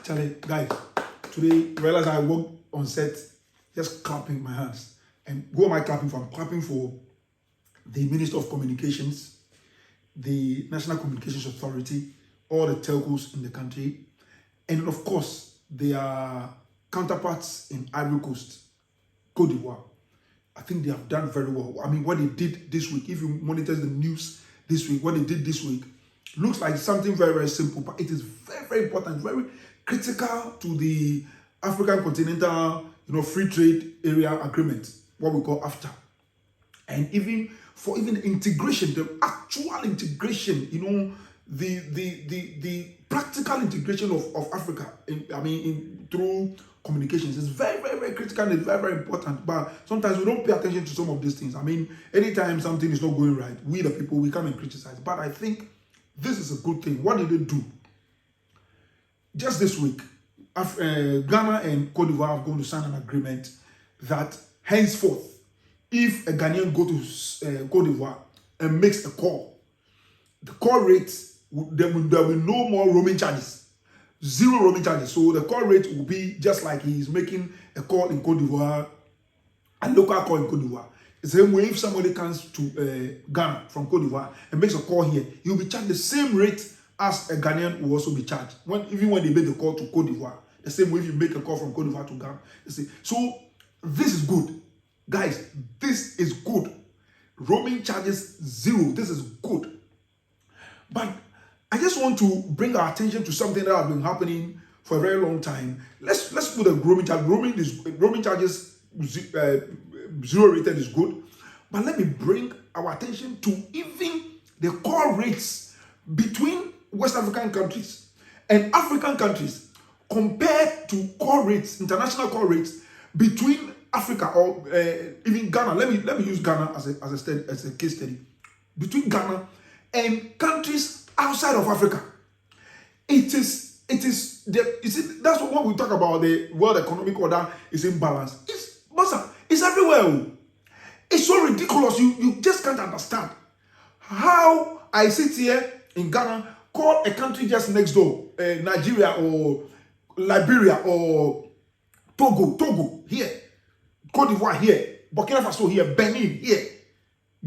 Charlie, guys, today realize I work on set just clapping my hands. And who am I clapping for? I'm clapping for the Minister of Communications, the National Communications Authority, all the telcos in the country, and of course, their counterparts in Ivory Coast, Côte d'Ivoire. I think they have done very well. I mean, what they did this week, if you monitor the news this week, what they did this week, looks like something very, very simple, but it is very, very important, very critical to the African Continental, Free Trade Area Agreement, what we call AFTA. And even for the integration, the actual integration, the practical integration of Africa, through communications is very, very, very critical and it's very, very important. But sometimes we don't pay attention to some of these things. I mean, anytime something is not going right, we the people, we come and criticize. But I think this is a good thing. What did they do? Just this week, Ghana and Côte d'Ivoire are going to sign an agreement that henceforth, if a Ghanaian go to Côte d'Ivoire and makes a call, the call rate, there will be no more roaming charges. Zero roaming charges. So the call rate will be just like he is making a call in Côte d'Ivoire, a local call in Côte d'Ivoire. The same way if somebody comes to Ghana from Côte d'Ivoire and makes a call here, he will be charged the same rate as a Ghanaian will also be charged. Even when they make the call to Côte d'Ivoire, the same way if you make a call from Côte d'Ivoire to Ghana. So this is good. Guys, this is good. Roaming charges zero. This is good. But I just want to bring our attention to something that has been happening for a very long time. Let's put a roaming charge. Roaming charges zero rated is good. But let me bring our attention to even the call rates between West African countries and African countries compared to call rates, international call rates between Africa or even Ghana. Let me use Ghana as a case study. Between Ghana and countries outside of Africa, that's what we talk about. The world economic order is imbalanced. It's everywhere. It's so ridiculous. You just can't understand how I sit here in Ghana, call a country just next door, Nigeria or Liberia or Togo here, Côte d'Ivoire here, Burkina Faso here, Benin here,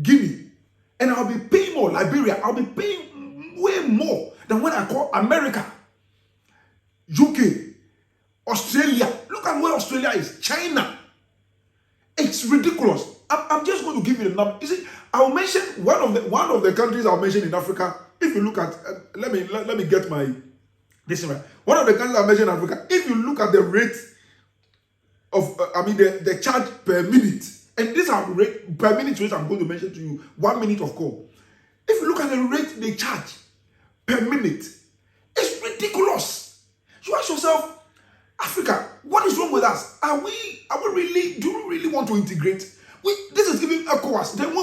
Guinea, and I'll be paying more. Liberia, I'll be paying way more than when I call America, UK, Australia. Look at where Australia is. China. It's ridiculous. I'm just going to give you the number. You see, I'll mention one of the countries I'll mention in Africa. If you look at, let me get my this right. One of the countries I mentioned in Africa. If you look at the rate of, the charge per minute, and these are rate per minute rates I'm going to mention to you. 1 minute of call. If you look at the rate they charge per minute, it's ridiculous. You ask yourself, Africa, what is wrong with us? Do we really want to integrate? This is even ECOWAS. Then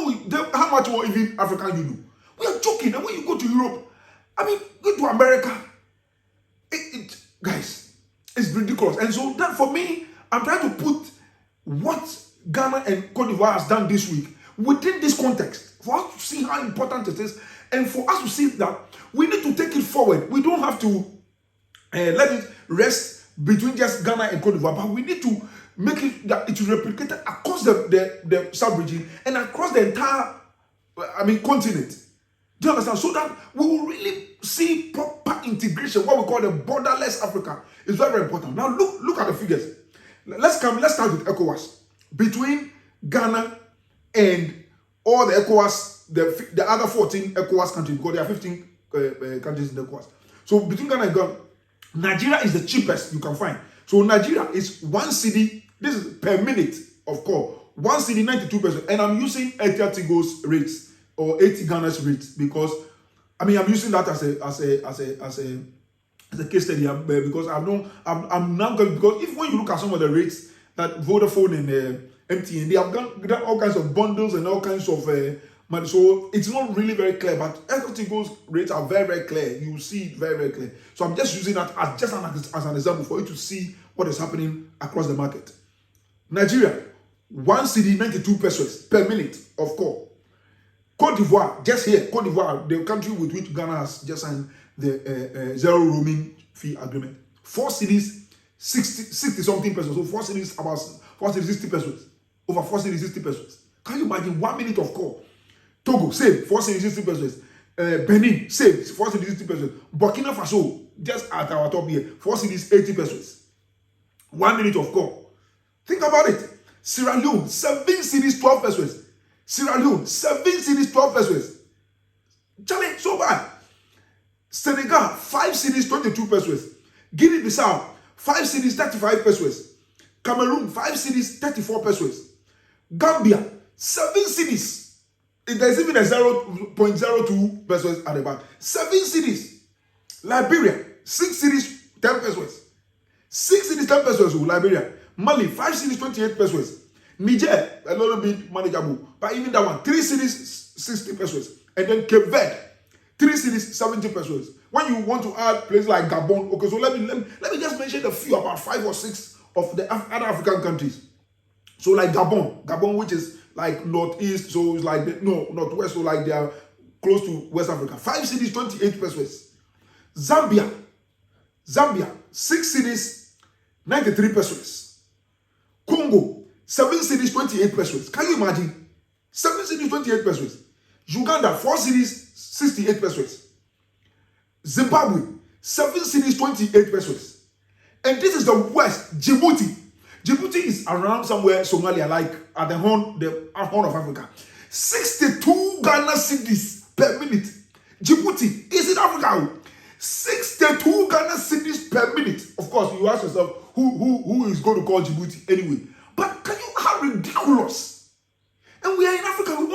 how much more even African you do? We are joking. And when you go to Europe, go to America, guys, it's ridiculous. And so that for me, I'm trying to put what Ghana and Côte d'Ivoire has done this week within this context for us to see how important it is and for us to see that we need to take it forward. We don't have to let it rest between just Ghana and Côte d'Ivoire, but we need to make it that it is replicated across the sub-region and across the entire continent. Do you understand? So that we will really see proper integration, what we call the borderless Africa. It's very, very important. Now look at the figures. Let's start with ECOWAS. Between Ghana and all the ECOWAS, the other 14 ECOWAS countries, because there are 15 countries in the ECOWAS. So between Ghana and Ghana, Nigeria is the cheapest you can find. So Nigeria is 1 cedi. This is per minute of call. 1 cedi 92 pesos, and I'm using 80 Tigo's rates or 80 Ghana's rates because I'm using that as a case study because I'm now going, because if when you look at some of the rates that Vodafone and MTN, they have done all kinds of bundles and all kinds of money. So it's not really very clear, but Tigo's rates are very, very clear. You see it very, very clear. So I'm just using that as an example for you to see what is happening across the market. Nigeria, 1 cedi 92 pesos per minute of call. Côte d'Ivoire, just here, Côte d'Ivoire, the country with which Ghana has just signed the zero roaming fee agreement, 4 cities, 60 something pesos. So 4 cities about 4 cities 60 pesos. Over 4 cities 60 pesos. Can you imagine 1 minute of call? Togo, same, 4 cities 60 pesos. Benin, same, 4 cities 60 pesos. Burkina Faso, just at our top here, 4 cities 80 pesos. 1 minute of call. Think about it. Sierra Leone, 7 cities 12 pesos. Sierra Leone, 7 cities 12 pesos. Challenge so bad. Senegal, 5 cities 22 pesos. Guinea-Bissau, 5 cities 35 pesos. Cameroon, 5 cities 34 pesos. Gambia, 7 cities. There's even a 0.02 pesos at the back. 7 cities. Liberia, 6 cities 10 pesos. 6 cities 10 pesos. Liberia. Mali, 5 cities 28 pesos. Niger, a little bit manageable. But even that one, 3 cities 60 pesos. And then Cape Verde, 3 cities 70 pesos. When you want to add places like Gabon, okay, so let me just mention a few, about 5 or 6 of the other African countries. So like Gabon, which is like northeast, so it's like northwest, so like they are close to West Africa. 5 cities 28 pesos. Zambia, 6 cities 93 pesos. Congo, 7 cities 28 pesos. Can you imagine? 7 cities 28 pesos. Uganda, 4 cities 68 pesos. Zimbabwe, 7 cities 28 pesos. And this is the West. Djibouti is around somewhere Somalia, like at the Horn of Africa. 62 Ghana cedis per minute. Djibouti is in Africa. 62 Ghana cedis per minute. Of course, you ask yourself, who is going to call Djibouti anyway? But can you, how ridiculous? And we are in Africa. You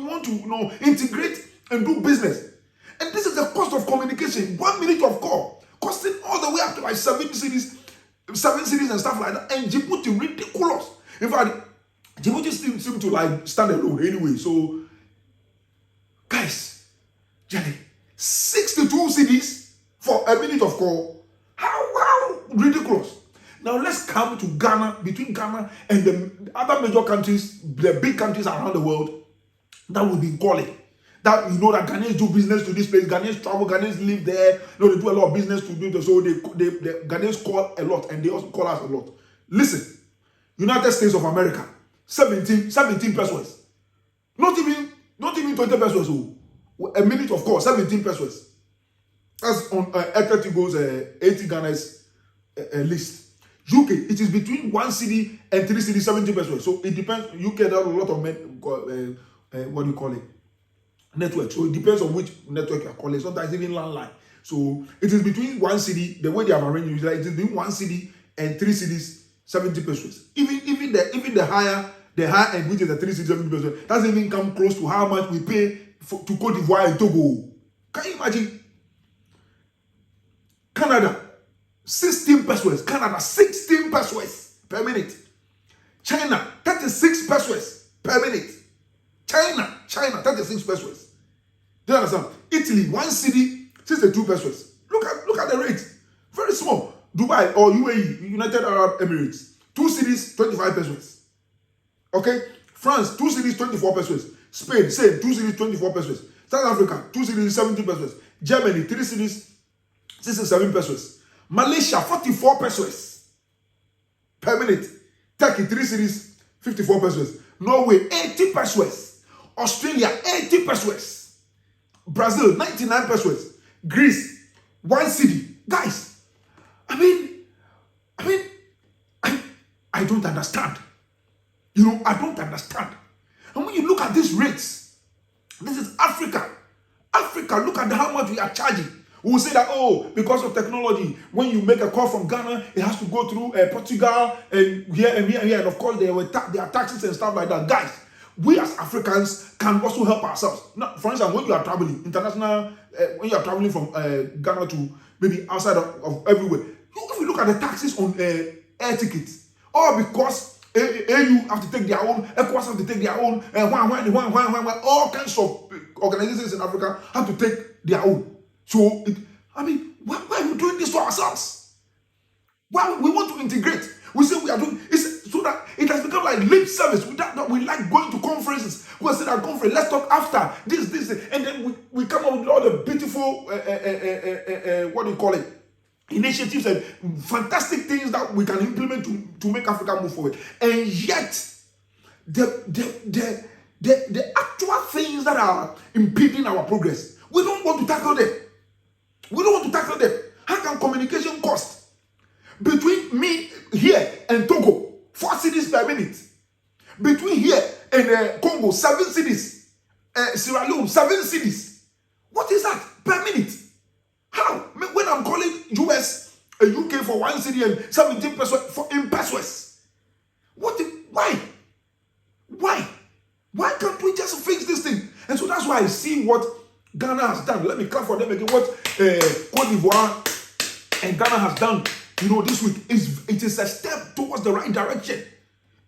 want to integrate and do business. And this is the cost of communication. 1 minute of call costing all the way up to like 7 cities and stuff like that. And Djibouti, ridiculous. In fact, Djibouti seem to like stand alone anyway. So, guys, Jenny, 62 cities for a minute of call. How ridiculous. Now let's come to Ghana. Between Ghana and the other major countries, the big countries around the world, that will be calling. That you know that Ghanaians do business to this place. Ghanaians travel. Ghanaians live there. You know, they do a lot of business to do this. So the Ghanaians call a lot, and they also call us a lot. Listen, United States of America, 17 pesos. Not even 20 pesos. A minute of call, 17 pesos. That's on Equity goes 80 Ghana's list. UK, it is between 1 cedi and 3 cedi, 70 pesos. So it depends. UK, there are a lot of what do you call it? Network. So it depends on which network you are calling. Sometimes even landline. So it is between 1 cedi. The way they have arranged it, like it is between 1 cedi and 3 cedis, 70 pesos. Even the higher end, which is the 3 cedis, 70 pesos, doesn't even come close to how much we pay to Côte d'Ivoire and Togo. Can you imagine? Canada, 16 pesos. Canada, 16 pesos per minute. China, 36 pesos per minute. China, 36 pesos. Do you understand? Italy, 1 cedi, 62 pesos. Look at the rate. Very small. Dubai or UAE, United Arab Emirates, 2 cedis, 25 pesos. Okay? France, 2 cedis, 24 pesos. Spain, same, 2 cedis, 24 pesos. South Africa, 2 cedis, 70 pesos. Germany, 3 cedis, 67 pesos. Malaysia, 44 pesos per minute. Turkey, 3 cedis, 54 pesos. Norway, 80 pesos. Australia, 80 pesos. Brazil, 99 pesos. Greece, 1 cedi. Guys, I don't understand. You know, I don't understand. And when you look at these rates, this is Africa. Africa, look at how much we are charging. We will say that, oh, because of technology, when you make a call from Ghana, it has to go through Portugal and here and here and here. And of course, there are taxes and stuff like that. Guys, we as Africans can also help ourselves. Now, for instance, when you are traveling international, when you are traveling from Ghana to maybe outside of everywhere, if you look at the taxes on air tickets, or because AU have to take their own, ECOWAS have to take their own, all kinds of organizations in Africa have to take their own. So, why are we doing this to ourselves? Why we want to integrate? We say we are doing it's so that it has become like lip service. We like going to conferences. We'll sit at conference. Let's talk after this, and then we come up with all the beautiful what do you call it? initiatives and fantastic things that we can implement to make Africa move forward. And yet, the actual things that are impeding our progress, we don't want to tackle them. We don't want to tackle them. How can communication cost between me here and Togo 4 cedis per minute? Between here and Congo 7 cedis, Sierra Leone 7 cedis. What is that per minute? How? When I'm calling US and UK for 1 cedi and 17 pesos in pesos. Why? Why can't we just fix this thing? And so that's why I see what Ghana has done. Let me clap for them again. What Côte d'Ivoire and Ghana has done, this week it is a step towards the right direction.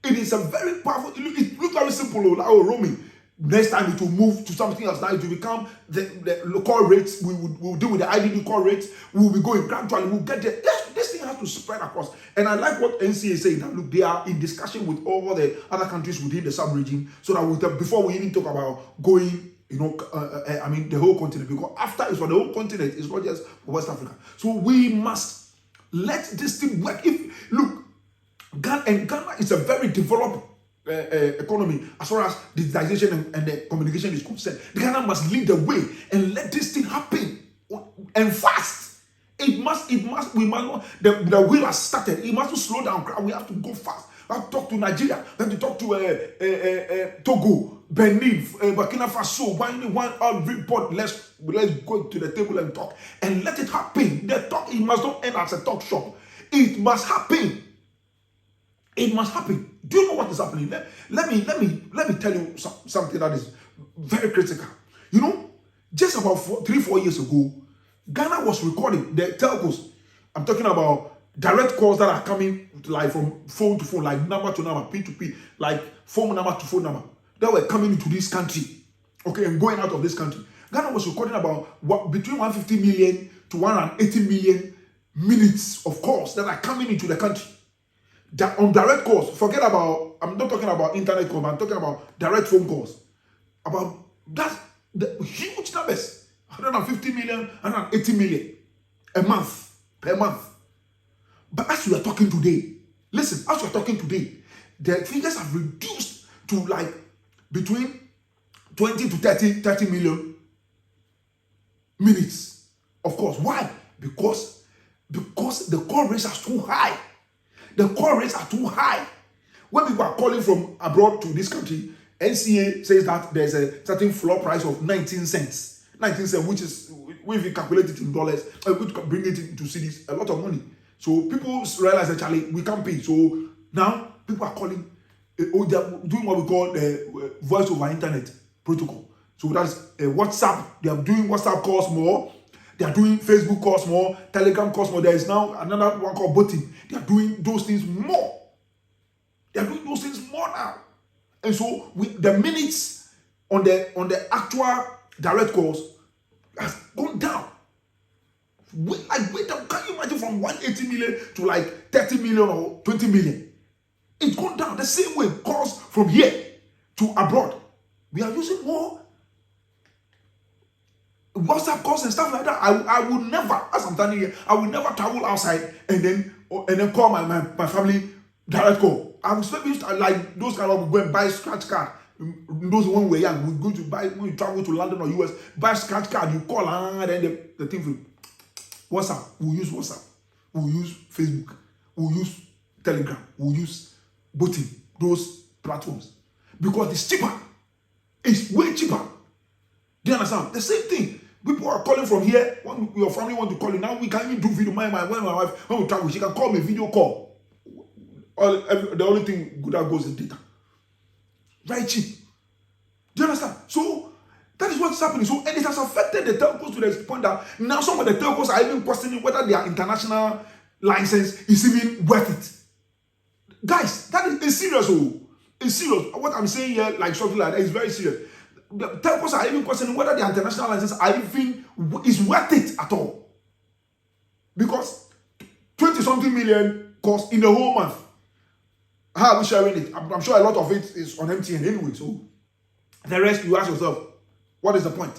It is a very powerful. It looks very simple, like roaming. Next time it will move to something else. Now it will become the local rates. We will deal with the IDD call rates. We will be going gradually. We'll get there. This thing has to spread across. And I like what NCA is saying, that look, they are in discussion with all the other countries within the sub-region, so that before we even talk about going, the whole continent, because after it's for the whole continent, it's not just for West Africa. So we must let this thing work. Ghana is a very developed economy as far as digitization and the communication is concerned. Ghana must lead the way and let this thing happen and fast. We must not, the wheel has started. It must not slow down. We have to go fast. We have to talk to Nigeria. We have to talk to Togo, Benin, Burkina Faso. One report. Let's go to the table and talk and let it happen. The talk, it must not end as a talk shop. It must happen. It must happen. Do you know what is happening? Let me tell you something that is very critical. Just about 3-4 years ago, Ghana was recording the telcos. I'm talking about direct calls that are coming like from phone to phone, like number to number, P2P, like phone number to phone number, that were coming into this country, okay, and going out of this country. Ghana was recording about between 150 million to 180 million minutes of calls that are coming into the country. That on direct calls, forget about, I'm not talking about internet calls, I'm talking about direct phone calls. About that, the huge numbers, 150 million, 180 million a month, per month. But as we are talking today, listen, as we are talking today, the figures have reduced to like between 20 to 30 million minutes. Of course, why? Because the call rates are too high. The call rates are too high. When people are calling from abroad to this country, NCA says that there's a certain floor price of 19 cents. 19 cents, which is, if you calculate it in dollars, which can bring it into cities, a lot of money. So people realize that, Charlie, we can't pay. So now people are calling, they're doing what we call the voice over internet protocol. So that's WhatsApp. They are doing WhatsApp calls more. They are doing Facebook calls more, Telegram calls more. There is now another one called botting. They are doing those things more. They are doing those things more now. And so the minutes on the actual direct calls has gone down. Can you imagine from 180 million to like 30 million or 20 million? It's gone down. The same way calls from here to abroad. We are using more WhatsApp calls and stuff like that. I will never, as I'm standing here, I will never travel outside and then call my family direct call. I'm expecting like those kind of go and buy scratch card. Those when we're young, we go to buy when you travel to London or US, buy scratch card, you call and then the thing will WhatsApp. We'll use WhatsApp. We'll use Facebook. We'll use Telegram. We'll use botting, those platforms. Because it's cheaper. It's way cheaper. Do you understand? The same thing. People are calling from here. When your family want to call you, now we can even do video. My wife, when we travel, she can call me video call. The only thing good that goes is data. Very cheap. Do you understand? So that is what's happening. So, and it has affected the telcos to the point that now some of the telcos are even questioning whether their international license is even worth it. Guys, that is serious. It's serious. What I'm saying here, like something like that, is very serious. The telcos are even questioning whether the international license is worth it at all. Because 20-something million cost in the whole month. How are we sharing it? I'm sure a lot of it is on MTN anyway. So the rest, you ask yourself, what is the point?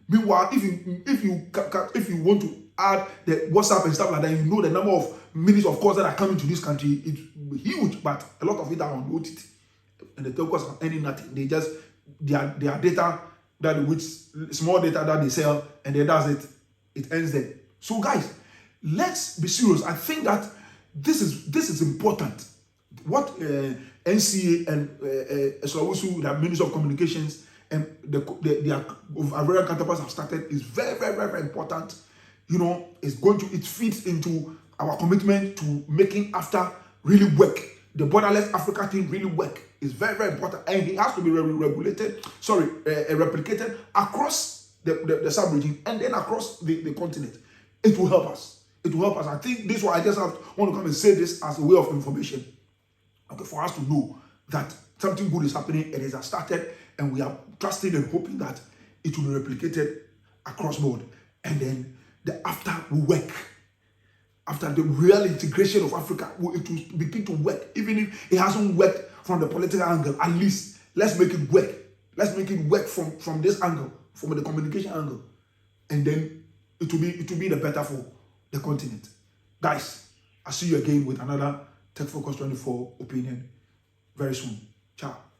Meanwhile, if you want to add the WhatsApp and stuff like that, you know the number of minutes of calls that are coming to this country, it's huge, but a lot of it are on OTT. And the telcos are earning nothing. They just, their data, that which small data that they sell, and then that's it. It ends there. So guys, let's be serious. I think that this is important. What NCA and Sulawesi, the Ministry of Communications, and their Ivorian counterparts have started is very, very, very, very important. You know, it fits into our commitment to making AfTA really work. The borderless Africa thing really work. It's very, very important, and it has to be replicated across the sub-region and then across the continent. It will help us. It will help us. I think this is why I just want to come and say this as a way of information. Okay, for us to know that something good is happening, it has started, and we are trusting and hoping that it will be replicated across board, and then the AfTA will work. After the real integration of Africa, it will begin to work. Even if it hasn't worked from the political angle, at least let's make it work. Let's make it work from this angle, from the communication angle, and then it will be the better for the continent. Guys, I'll see you again with another Tech Focus 24 opinion very soon. Ciao.